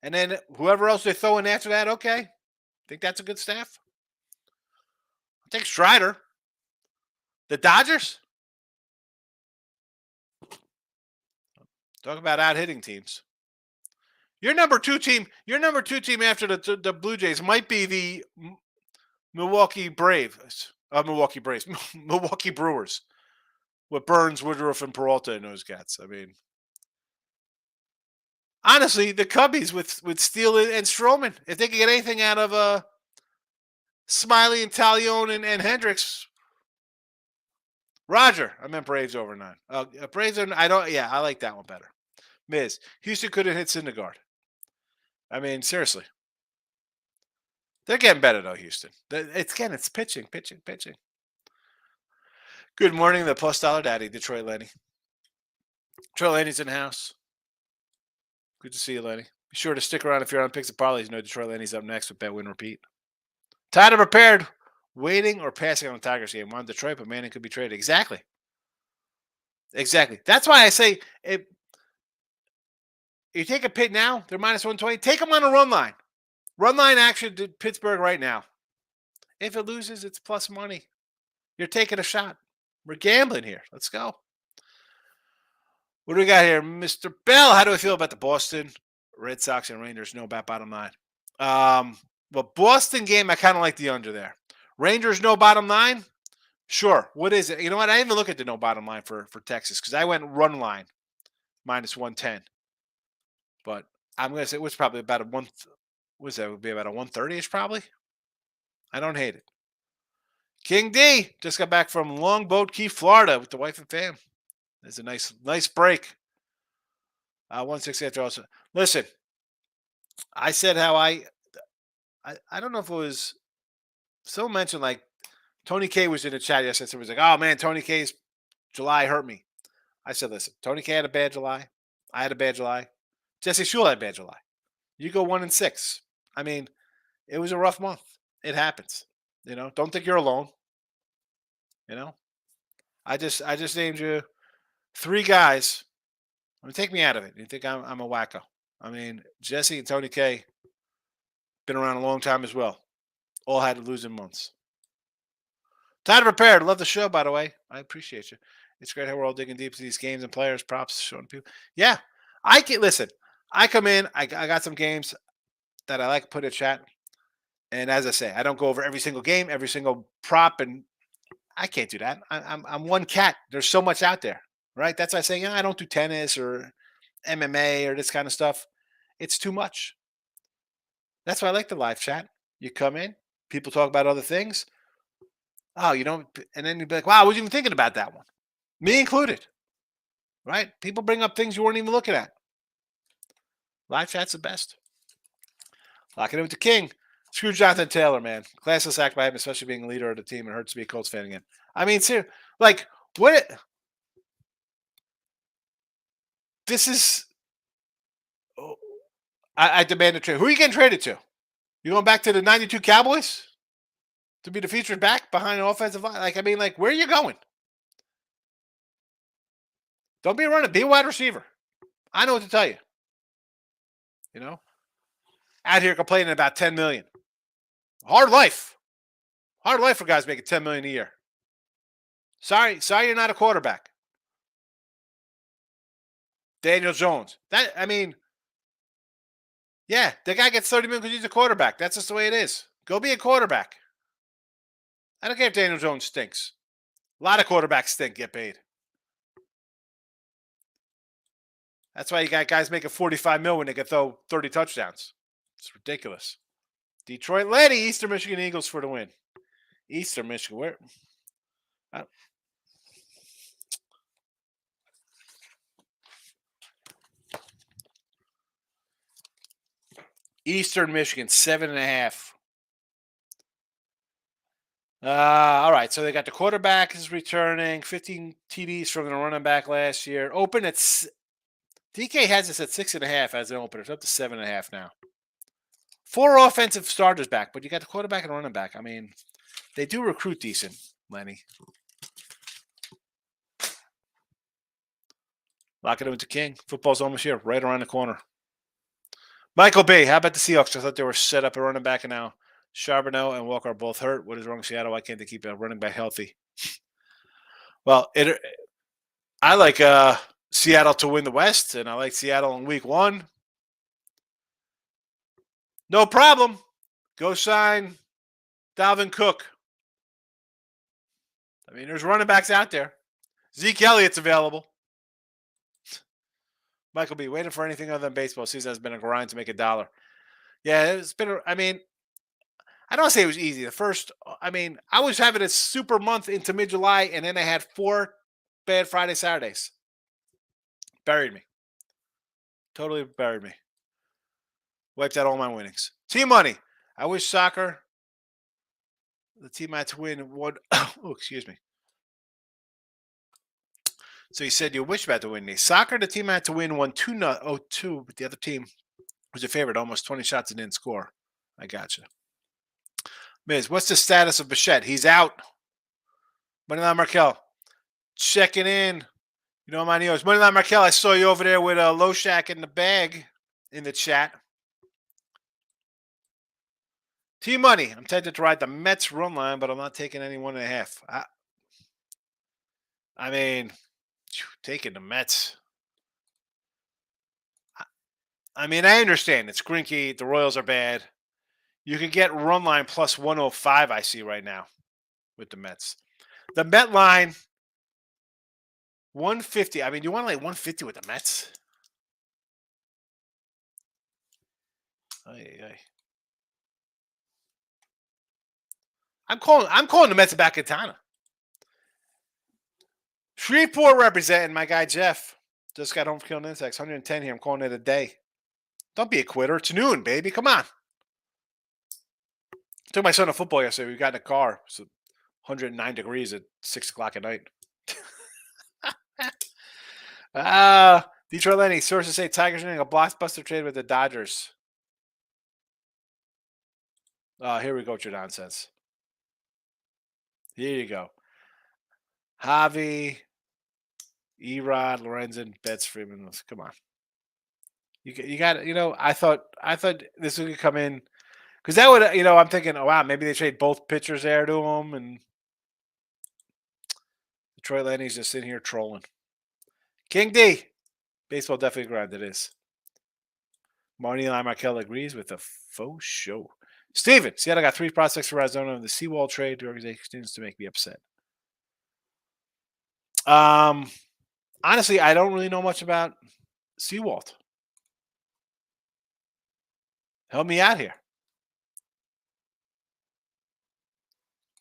And then whoever else they throw in after that, okay. Think that's a good staff? I'll take Strider. The Dodgers? Talk about out-hitting teams. Your number two team after the Blue Jays might be the Milwaukee Braves. Milwaukee Brewers. With Burns, Woodruff, and Peralta in those cats. I mean, honestly, the Cubbies with Steele and Stroman, if they could get anything out of Smiley and Talion and Hendricks. Roger, I meant Braves over 9. Braves are. I like that one better. Miz, Houston couldn't hit Syndergaard. I mean, seriously, they're getting better though. Houston. It's pitching. Good morning, the plus dollar daddy, Detroit Lenny. Detroit Lenny's in the house. Good to see you, Lenny. Be sure to stick around if you're on Picks and Parlays. You know Detroit Lenny's up next with Bet Win Repeat. Tired and prepared. Waiting or passing on the Tigers game. On Detroit, but Manning could be traded. Exactly. That's why I say if you take a pit now, they're minus 120. Take them on a run line. Run line action to Pittsburgh right now. If it loses, it's plus money. You're taking a shot. We're gambling here. Let's go. What do we got here? Mr. Bell, how do I feel about the Boston Red Sox and Rangers? No bet bottom line. Well, Boston game, I kind of like the under there. Rangers, no bottom line? Sure. What is it? You know what? I didn't even look at the no bottom line for Texas because I went run line minus 110. But I'm going to say it was probably about a one. What is that? It would be about a 130-ish probably. I don't hate it. King D just got back from Longboat Key, Florida with the wife and fam. There's a nice break. 160 after also. Listen, I said how I don't know if it was someone mentioned like Tony K was in the chat yesterday. Someone was like, oh man, Tony K's July hurt me. I said, listen, Tony K had a bad July. I had a bad July. Jesse Shule had a bad July. You go 1-6. I mean, it was a rough month. It happens. You know, don't think you're alone. You know, I just named you 3 guys. I mean, take me out of it. You think I'm a wacko? I mean, Jesse and Tony K been around a long time as well. All had losing months. Time prepared. Love the show, by the way. I appreciate you. It's great how we're all digging deep into these games and players, props, showing people. Yeah, I can listen. I come in. I got some games that I like to put in chat. And as I say, I don't go over every single game, every single prop, and I can't do that. I'm one cat. There's so much out there, right? That's why I say, I don't do tennis or MMA or this kind of stuff. It's too much. That's why I like the live chat. You come in, people talk about other things. Oh, you don't, and then you'd be like, wow, I wasn't even thinking about that one. Me included, right? People bring up things you weren't even looking at. Live chat's the best. Locking in with the king. Screw Jonathan Taylor, man. Classless act by him, especially being a leader of the team. It hurts to be a Colts fan again. I mean, seriously, like, what? This is. Oh, I demand a trade. Who are you getting traded to? You going back to the 92 Cowboys to be the featured back behind an offensive line? Like, I mean, like, where are you going? Don't be a runner. Be a wide receiver. I know what to tell you. You know? Out here complaining about $10 million. Hard life. Hard life for guys making $10 million a year. Sorry you're not a quarterback. Daniel Jones. I mean, yeah, the guy gets $30 million because he's a quarterback. That's just the way it is. Go be a quarterback. I don't care if Daniel Jones stinks. A lot of quarterbacks stink, get paid. That's why you got guys making 45 mil when they can throw 30 touchdowns. It's ridiculous. Detroit Lady, Eastern Michigan Eagles for the win. Eastern Michigan, where? Uh, Eastern Michigan, 7.5. All right, so they got the quarterback is returning, 15 TDs from the running back last year. Open at DK has this at 6.5 as an opener. It's up to 7.5 now. 4 offensive starters back, but you got the quarterback and running back. I mean, they do recruit decent, Lenny. Lock it in with the King. Football's almost here, right around the corner. Michael B. How about the Seahawks? I thought they were set up a running back, and now Charbonneau and Walker are both hurt. What is wrong with Seattle? Why can't they keep a running back healthy? Well, I like Seattle to win the West, and I like Seattle in Week 1. No problem. Go sign Dalvin Cook. I mean, there's running backs out there. Zeke Elliott's available. Michael B. Waiting for anything other than baseball season has been a grind to make $1. Yeah, it's been. I mean, I don't say it was easy. The first, I mean, I was having a super month into mid-July, and then I had 4 bad Friday, Saturdays. Buried me. Totally buried me. Wiped out all my winnings. Team money. I wish soccer. The team had to win one. Oh, excuse me. So you said you wish about to win these. Soccer, the team had to win 1-2, but the other team was a favorite, almost 20 shots and didn't score. I gotcha. Miz, what's the status of Bichette? He's out. Moneyline Markel. Checking in. You know, my news. Moneyline Markel, I saw you over there with a Loshak in the bag in the chat. Team money. I'm tempted to ride the Mets run line, but I'm not taking any 1.5. I mean, taking the Mets. I mean, I understand. It's Grinky. The Royals are bad. You can get run line plus 105, I see right now with the Mets. The Met line, 150. I mean, you want to like 150 with the Mets? I'm calling the Mets back in Katana. Shreveport representing my guy Jeff. Just got home from killing insects. 110 here. I'm calling it a day. Don't be a quitter. It's noon, baby. Come on. Took my son to football yesterday. We got in a car. It's 109 degrees at 6 o'clock at night. Detroit Lenny. Sources say Tigers are doing a blockbuster trade with the Dodgers. Here we go with your nonsense. Here you go. Javi, Erod, Lorenzen, Betts, Freeman. Come on. You got, I thought this would come in because that would, I'm thinking, oh wow, maybe they trade both pitchers there to him, and Detroit Lenny's just in here trolling. King D, baseball definitely grind. It is. Marnie and Markel agrees with the faux show. Steven, Seattle got 3 prospects for Arizona in the Seawall trade. The organization continues to make me upset. Honestly, I don't really know much about Seawald. Help me out here.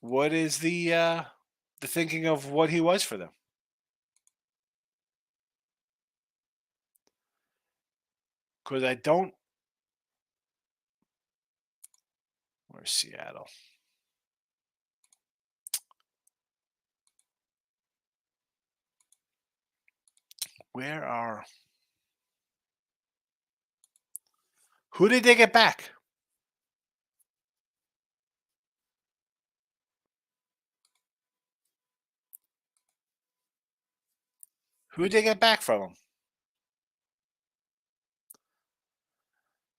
What is the thinking of what he was for them? Because I don't. Where's Seattle? Where are? Who did they get back? Who did they get back from him?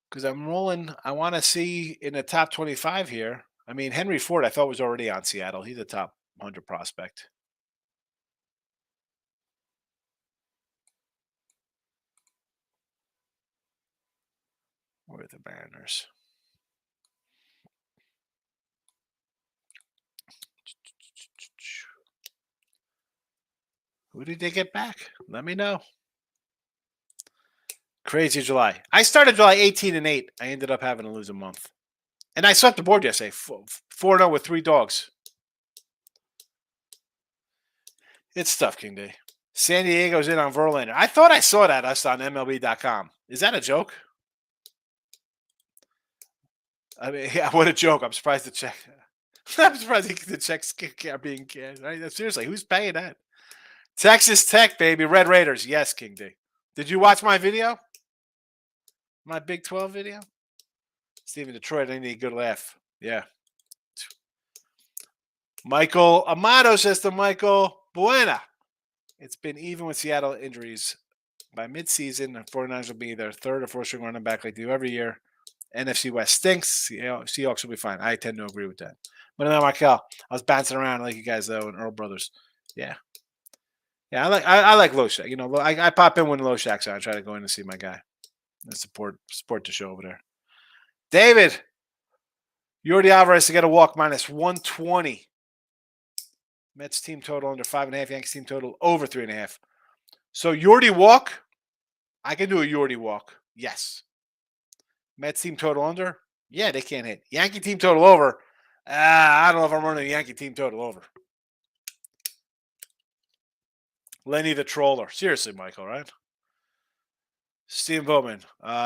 Because I'm rolling. I want to see in the top 25 here. I mean, Henry Ford, I thought was already on Seattle. He's a top 100 prospect. Where are the Mariners? Who did they get back? Let me know. Crazy July. I started July 18-8. I ended up having to lose a month. And I swept the board yesterday. 4-0 with 3 dogs. It's tough, King D. San Diego's in on Verlander. I thought I saw that us on MLB.com. Is that a joke? I mean, yeah, what a joke. I'm surprised the check. I'm surprised the checks are being cashed. Right? Seriously, who's paying that? Texas Tech, baby. Red Raiders. Yes, King D. Did you watch my video? My Big 12 video? Steven Detroit, I need a good laugh. Yeah. Michael Amato says to Michael Buena. It's been even with Seattle injuries. By midseason, the 49ers will be their third or fourth string running back like they do every year. NFC West stinks. Seahawks will be fine. I tend to agree with that. But now, Markel, I was bouncing around like you guys though, and Earl Brothers. Yeah, I like Low Shack. You know, I pop in when Low Shack's on. I try to go in and see my guy and support the show over there. David, Yordi Alvarez to get a walk -120. Mets team total under 5.5. Yankees team total over 3.5. So Yordi walk, I can do a Yordi walk. Yes. Mets team total under, yeah, they can't hit. Yankee team total over, I don't know if I'm running a Yankee team total over. Lenny the Troller. Seriously, Michael, right? Steve Bowman.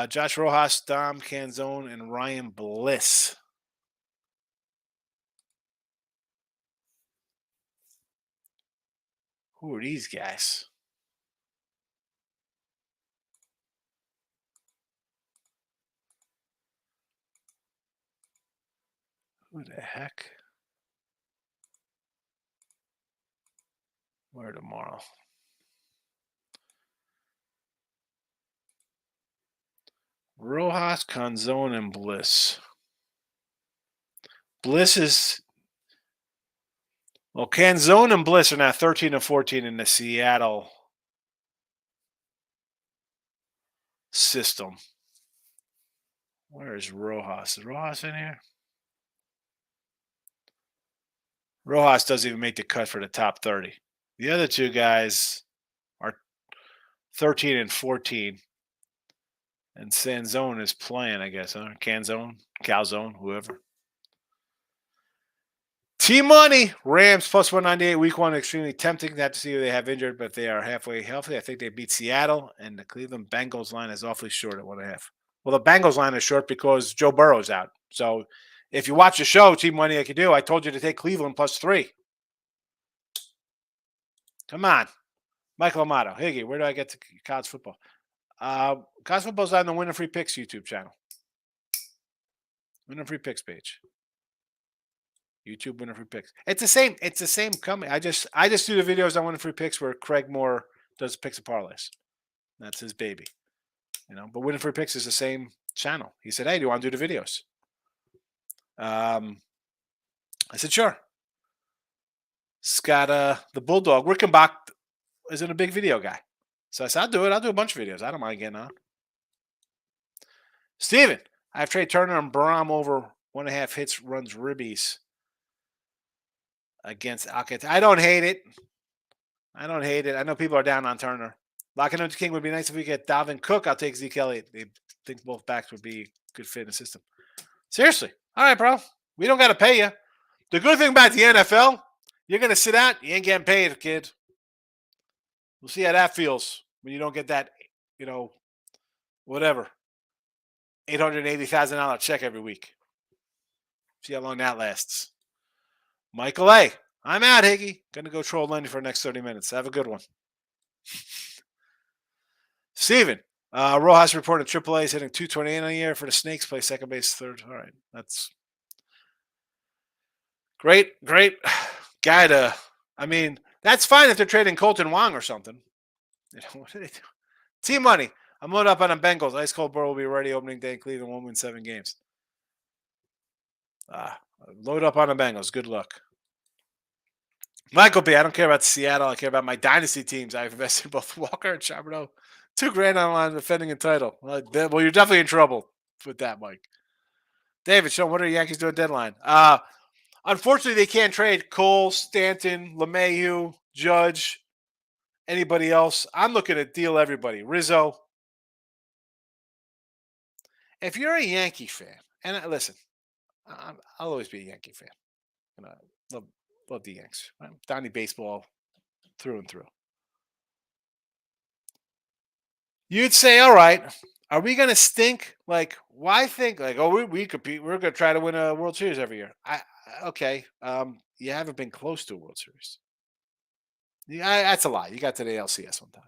Josh Rojas, Dom Canzone, and Ryan Bliss. Who are these guys? Who the heck? Where tomorrow? Rojas, Canzone, and Bliss. Bliss is... Well, Canzone and Bliss are now 13-14 in the Seattle system. Where is Rojas? Is Rojas in here? Rojas doesn't even make the cut for the top 30. The other two guys are 13-14. And Sanzone is playing, I guess, huh? Canzone, Calzone, whoever. T-Money, Rams +198 week 1. Extremely tempting. Have to see who they have injured, but they are halfway healthy. I think they beat Seattle, and the Cleveland Bengals line is awfully short at 1.5. Well, the Bengals line is short because Joe Burrow's out. So if you watch the show, T-Money, like you do, I told you to take Cleveland +3. Come on. Michael Amato. Higgy, where do I get to college football? College football's on the Winner Free Picks YouTube channel. Winner Free Picks page. YouTube Winner Free Picks. It's the same company. I just do the videos on Winner Free Picks where Craig Moore does picks and parlays. That's his baby. You know, but Winner Free Picks is the same channel. He said, "Hey, do you want to do the videos?" I said, "Sure." Scott, the Bulldog, Rickenbach isn't a big video guy. So I said, I'll do it. I'll do a bunch of videos. I don't mind getting on. Steven, I have Trey Turner and Baram over 1.5 hits, runs, ribbies against Alcantara. I don't hate it. I know people are down on Turner. Locking up to King would be nice if we get Dalvin Cook. I'll take Zeke Elliott. They think both backs would be a good fit in the system. Seriously. All right, bro. We don't got to pay you. The good thing about the NFL, you're going to sit out. You ain't getting paid, kid. We'll see how that feels when you don't get that, whatever, $880,000 check every week. See how long that lasts. Michael A., I'm out, Higgy. Going to go troll Lenny for the next 30 minutes. Have a good one. Steven, Rojas reported AAA is hitting 228 on a year for the Snakes. Play second base, third. All right. That's great guy to, that's fine if they're trading Colton Wong or something. What do they do? Team Money. I'm loaded up on the Bengals. Ice Cold Burrow will be ready opening day in Cleveland. Won't win 7 games. Load up on the Bengals. Good luck. Michael B. I don't care about Seattle. I care about my dynasty teams. I've invested in both Walker and Charbonneau. $2,000 on the line defending a title. Well, you're definitely in trouble with that, Mike. David, Sean, what are the Yankees doing deadline? Unfortunately, they can't trade Cole, Stanton, LeMahieu, Judge, anybody else. I'm looking to deal everybody. Rizzo. if you're a Yankee fan, and listen, I'll always be a Yankee fan. And I love the Yanks. Right? Donnie baseball through and through. You'd say, all right, are we going to stink? Like, why think like, oh, we compete? We're going to try to win a World Series every year. Okay, you haven't been close to a World Series. Yeah, that's a lie. You got to the LCS one time,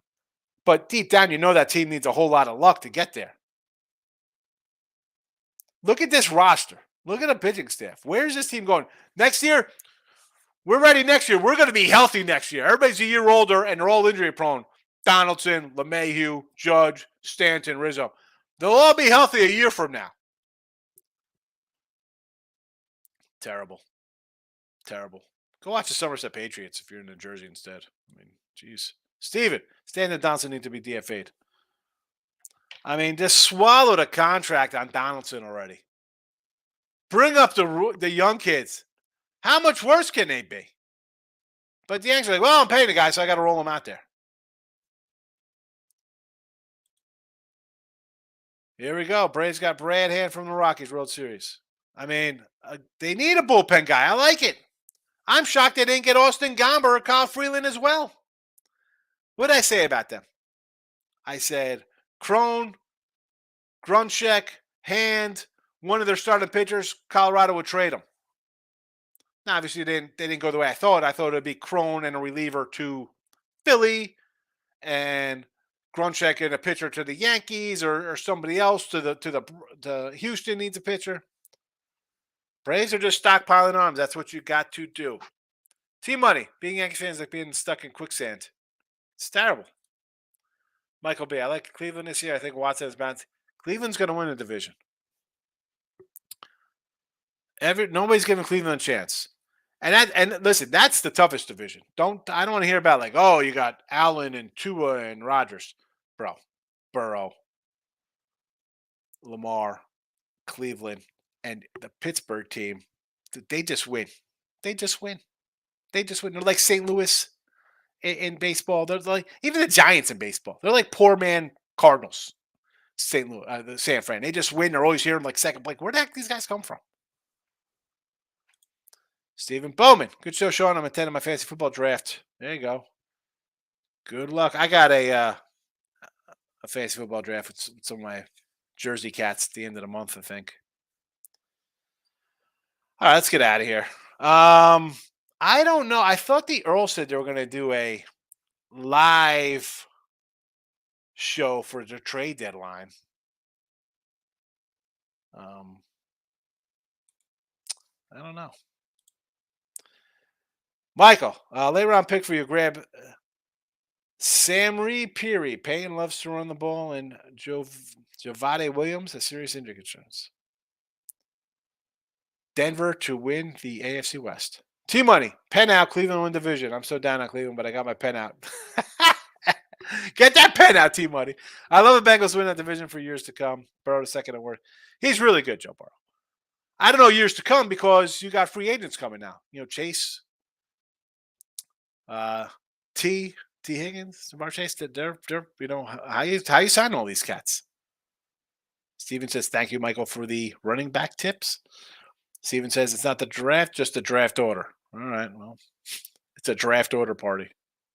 but deep down, you know that team needs a whole lot of luck to get there. Look at this roster. Look at the pitching staff. Where's this team going next year? We're ready next year. We're going to be healthy next year. Everybody's a year older, and they're all injury prone. Donaldson, LeMahieu, Judge, Stanton, Rizzo. They'll all be healthy a year from now. Terrible. Terrible. Go watch the Somerset Patriots if you're in New Jersey instead. I mean, jeez. Steven, Stanton and Donaldson need to be DFA'd. I mean, just swallow the contract on Donaldson already. Bring up the young kids. How much worse can they be? But the Yankees are like, well, I'm paying the guy, so I got to roll him out there. Here we go. Braves got Brad Hand from the Rockies World Series. I mean, they need a bullpen guy. I like it. I'm shocked they didn't get Austin Gomber or Kyle Freeland as well. What did I say about them? I said Crone, Gruncheck, Hand, one of their starting pitchers, Colorado would trade them. Now, obviously, they didn't go the way I thought. I thought it would be Crone and a reliever to Philly and Gruncheck and a pitcher to the Yankees or somebody else to Houston needs a pitcher. Braves are just stockpiling arms. That's what you got to do. Team money. Being Yankee fans is like being stuck in quicksand. It's terrible. Michael B. I like Cleveland this year. I think Watson is bound. Cleveland's going to win the division. Nobody's giving Cleveland a chance. And listen, that's the toughest division. I don't want to hear about like, oh, you got Allen and Tua and Rodgers. Bro, Burrow, Lamar, Cleveland, and the Pittsburgh team, they just win. They just win. They just win. They're like St. Louis in baseball. They're like even the Giants in baseball. They're like poor man Cardinals. St. Louis, San Fran. They just win. They're always hearing like second. Like, where the heck these guys come from? Stephen Bowman. Good show, Sean. I'm attending my fantasy football draft. There you go. Good luck. I got a fantasy football draft with some of my Jersey Cats at the end of the month, I think. All right, let's get out of here. I don't know. I thought the Earl said they were going to do a live show for the trade deadline. I don't know. Michael, later on pick for you. Grab Samri Piri. Payne loves to run the ball, and Javade Williams, a serious injury concerns. Denver to win the AFC West. T-Money. Pen out. Cleveland win division. I'm so down on Cleveland, but I got my pen out. Get that pen out, T-Money. I love the Bengals win that division for years to come. Burrow the second at work. He's really good, Joe Burrow. I don't know years to come because you got free agents coming now. You know, Chase, T Higgins, Jamar Chase. They're you know how you sign all these cats. Steven says thank you, Michael, for the running back tips. Steven says it's not the draft, just the draft order. All right, well, it's a draft order party.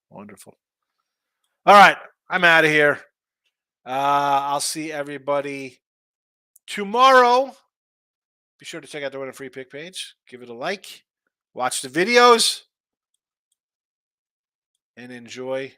Wonderful. All right, I'm out of here. I'll see everybody tomorrow. Be sure to check out the Win a Free Pick page. Give it a like. Watch the videos. And enjoy